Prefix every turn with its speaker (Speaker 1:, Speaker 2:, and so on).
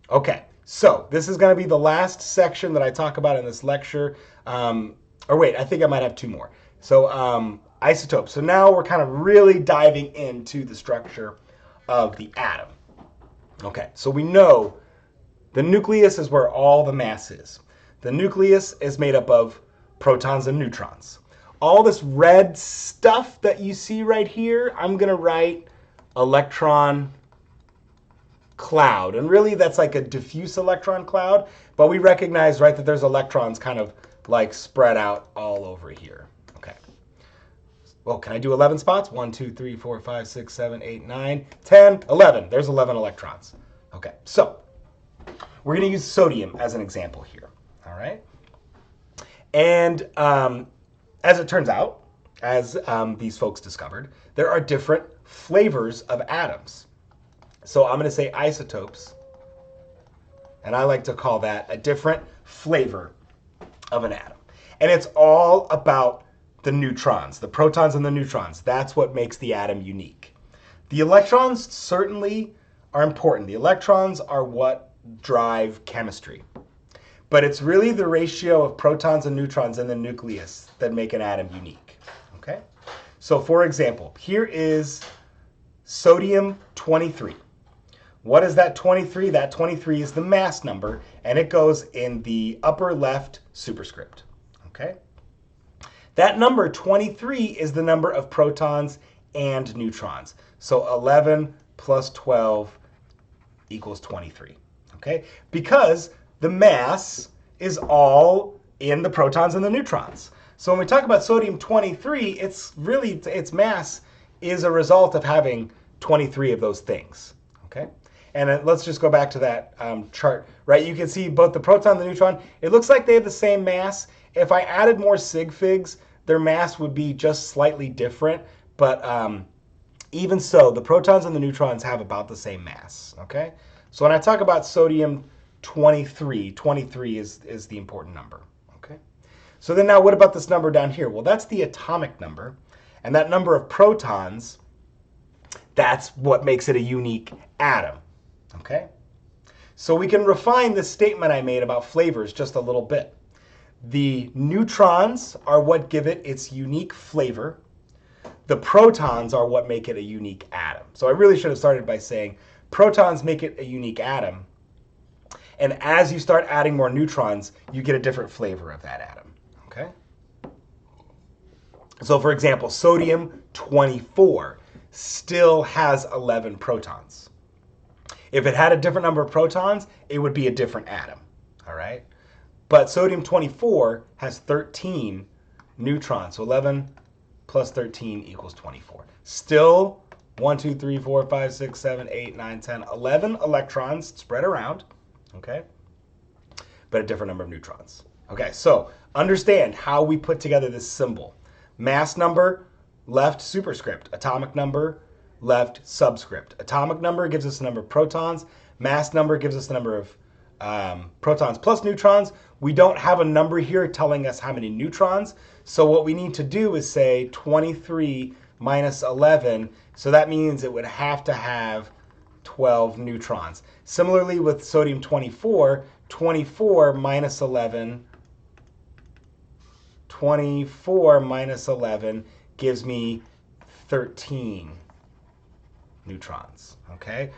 Speaker 1: Okay, so this is going to be the last section that I talk about in this lecture. Or wait, I think I might have two more. So isotopes. So now we're kind of really diving into the structure of the atom. Okay, so we know the nucleus is where all the mass is. The nucleus is made up of protons and neutrons. All this red stuff that you see right here, I'm going to write electron cloud. And really that's like a diffuse electron cloud, but we recognize, right, that there's electrons kind of like spread out all over here. Okay. Well, can I do 11 spots? 1, 2, 3, 4, 5, 6, 7, 8, 9, 10, 11. There's 11 electrons. Okay, so we're going to use sodium as an example here. All right. And as it turns out, as these folks discovered, there are different flavors of atoms. So I'm going to say isotopes, and I like to call that a different flavor of an atom. And it's all about the neutrons, the protons and the neutrons. That's what makes the atom unique. The electrons certainly are important. The electrons are what drive chemistry. But it's really the ratio of protons and neutrons in the nucleus that make an atom unique. Okay? So for example, here is sodium 23. What is that 23? That 23 is the mass number, and it goes in the upper left superscript. Okay? That number 23 is the number of protons and neutrons. So 11 plus 12 equals 23. Okay? Because the mass is all in the protons and the neutrons. So when we talk about sodium 23, it's really, its mass is a result of having 23 of those things. Okay? And let's just go back to that chart, right? You can see both the proton and the neutron. It looks like they have the same mass. If I added more sig figs, their mass would be just slightly different. But even so, the protons and the neutrons have about the same mass, okay? So when I talk about sodium 23, 23 is the important number, okay? So then now what about this number down here? Well, that's the atomic number. And that number of protons, that's what makes it a unique atom. Okay? So we can refine the statement I made about flavors just a little bit. The neutrons are what give it its unique flavor. The protons are what make it a unique atom. So I really should have started by saying protons make it a unique atom. And as you start adding more neutrons, you get a different flavor of that atom. Okay? So for example, sodium 24 still has 11 protons. If it had a different number of protons, it would be a different atom, all right? But sodium 24 has 13 neutrons, so 11 plus 13 equals 24. Still 1, 2, 3, 4, 5, 6, 7, 8, 9, 10, 11 electrons spread around, okay? But a different number of neutrons. Okay, so understand how we put together this symbol. Mass number, left superscript. Atomic number, left subscript. Atomic number gives us the number of protons. Mass number gives us the number of protons plus neutrons. We don't have a number here telling us how many neutrons. So what we need to do is say 23 minus 11. So that means it would have to have 12 neutrons. Similarly with sodium 24, 24 minus 11, 24 minus 11 gives me 13 neutrons, okay?